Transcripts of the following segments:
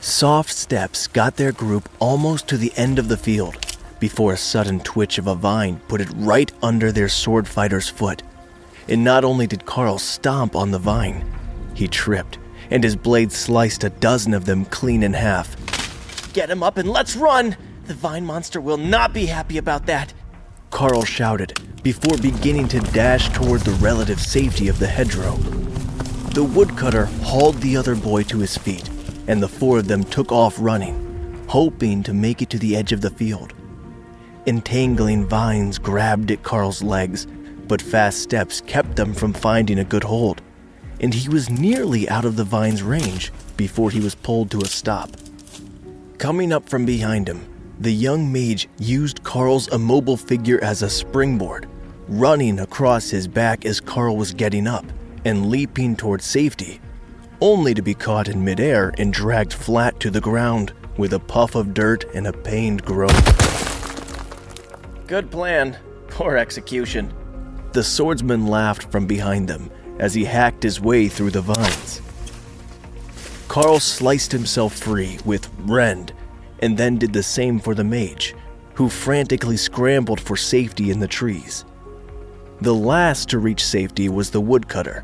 Soft steps got their group almost to the end of the field before a sudden twitch of a vine put it right under their sword fighter's foot. And not only did Karl stomp on the vine, he tripped, and his blade sliced a dozen of them clean in half. "Get him up and let's run! The vine monster will not be happy about that," Karl shouted before beginning to dash toward the relative safety of the hedgerow. The woodcutter hauled the other boy to his feet, and the four of them took off running, hoping to make it to the edge of the field. Entangling vines grabbed at Karl's legs, but fast steps kept them from finding a good hold, and he was nearly out of the vine's range before he was pulled to a stop. Coming up from behind him, the young mage used Karl's immobile figure as a springboard, running across his back as Karl was getting up and leaping toward safety, only to be caught in midair and dragged flat to the ground with a puff of dirt and a pained groan. "Good plan, poor execution." The swordsman laughed from behind them as he hacked his way through the vines. Karl sliced himself free with rend, and then did the same for the mage, who frantically scrambled for safety in the trees. The last to reach safety was the woodcutter,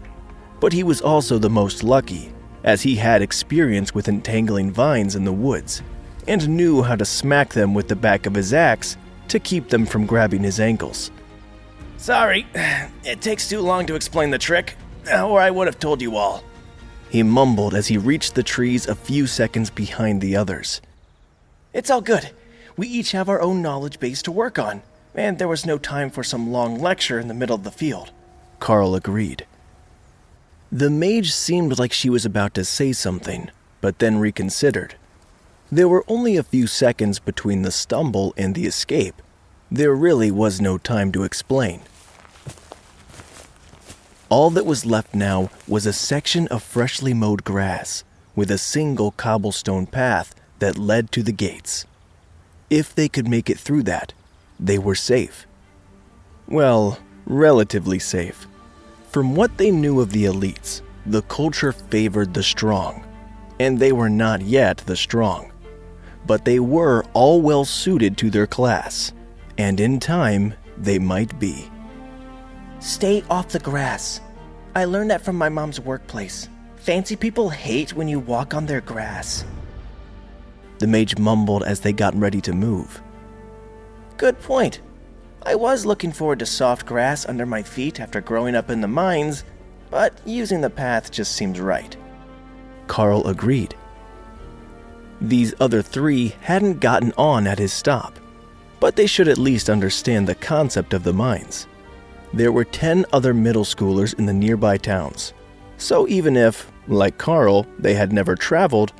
but he was also the most lucky, as he had experience with entangling vines in the woods, and knew how to smack them with the back of his axe to keep them from grabbing his ankles. "Sorry, it takes too long to explain the trick, or I would have told you all," he mumbled as he reached the trees a few seconds behind the others. "It's all good. We each have our own knowledge base to work on, and there was no time for some long lecture in the middle of the field," Karl agreed. The mage seemed like she was about to say something, but then reconsidered. There were only a few seconds between the stumble and the escape. There really was no time to explain. All that was left now was a section of freshly mowed grass, with a single cobblestone path that led to the gates. If they could make it through that, they were safe. Well, relatively safe. From what they knew of the elites, the culture favored the strong, and they were not yet the strong. But they were all well suited to their class, and in time, they might be. "Stay off the grass. I learned that from my mom's workplace. Fancy people hate when you walk on their grass." The mage mumbled as they got ready to move. "Good point. I was looking forward to soft grass under my feet after growing up in the mines, but using the path just seems right." Karl agreed. These other three hadn't gotten on at his stop, but they should at least understand the concept of the mines. There were 10 other middle schoolers in the nearby towns, so even if, like Karl, they had never traveled,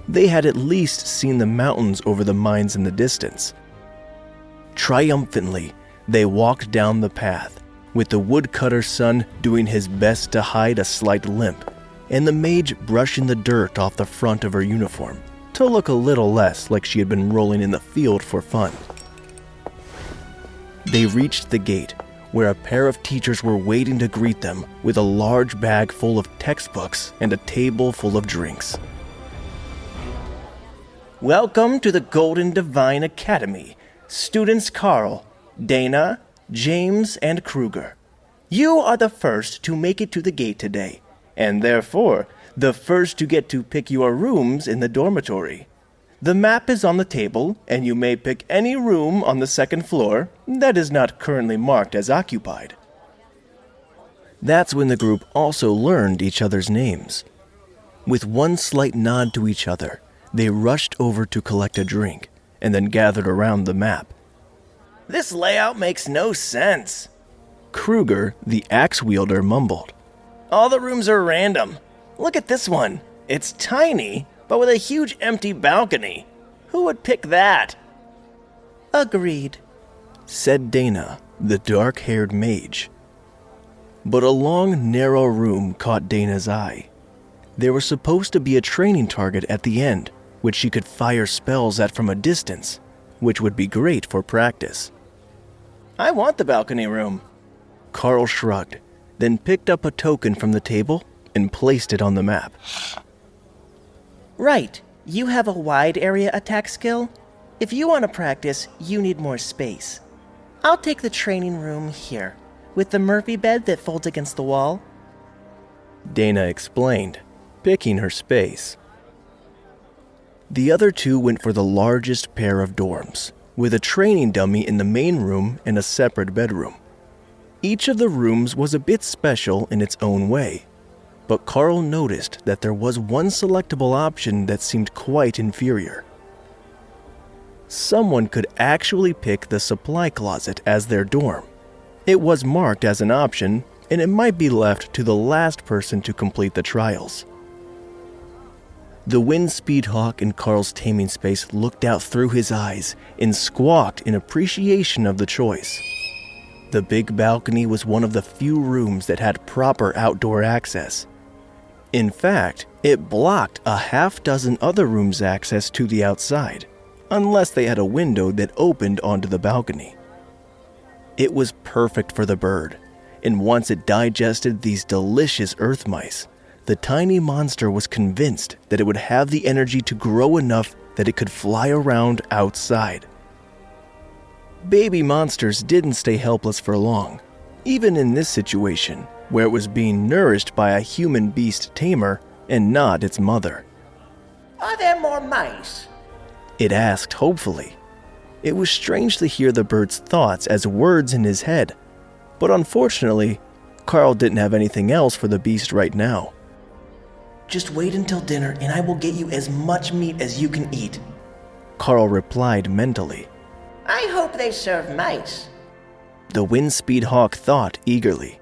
they had at least seen the mountains over the mines in the distance. Triumphantly, they walked down the path, with the woodcutter's son doing his best to hide a slight limp, and the mage brushing the dirt off the front of her uniform to look a little less like she had been rolling in the field for fun. They reached the gate, where a pair of teachers were waiting to greet them with a large bag full of textbooks and a table full of drinks. "Welcome to the Golden Divine Academy, students Karl, Dana, James, and Kruger. You are the first to make it to the gate today, and therefore the first to get to pick your rooms in the dormitory. The map is on the table, and you may pick any room on the second floor that is not currently marked as occupied." That's when the group also learned each other's names. With one slight nod to each other, they rushed over to collect a drink, and then gathered around the map. "This layout makes no sense," Kruger, the axe wielder, mumbled. "All the rooms are random. Look at this one. It's tiny, but with a huge empty balcony. Who would pick that?" "Agreed," said Dana, the dark-haired mage. But a long, narrow room caught Dana's eye. There was supposed to be a training target at the end, which she could fire spells at from a distance, which would be great for practice. "I want the balcony room." Karl shrugged, then picked up a token from the table and placed it on the map. "Right. You have a wide area attack skill? If you want to practice, you need more space. I'll take the training room here, with the Murphy bed that folds against the wall. Dana explained, picking her space. The other two went for the largest pair of dorms, with a training dummy in the main room and a separate bedroom. Each of the rooms was a bit special in its own way, but Karl noticed that there was one selectable option that seemed quite inferior. Someone could actually pick the supply closet as their dorm. It was marked as an option, and it might be left to the last person to complete the trials. The Windspeed Hawk in Karl's taming space looked out through his eyes and squawked in appreciation of the choice. The big balcony was one of the few rooms that had proper outdoor access. In fact, it blocked a half-dozen other rooms' access to the outside, unless they had a window that opened onto the balcony. It was perfect for the bird, and once it digested these delicious earth mice, the tiny monster was convinced that it would have the energy to grow enough that it could fly around outside. Baby monsters didn't stay helpless for long, even in this situation, where it was being nourished by a human beast tamer and not its mother. Are there more mice? It asked hopefully. It was strange to hear the bird's thoughts as words in his head, but unfortunately, Karl didn't have anything else for the beast right now. Just wait until dinner and I will get you as much meat as you can eat, Karl replied mentally. I hope they serve mice. The Windspeed Hawk thought eagerly.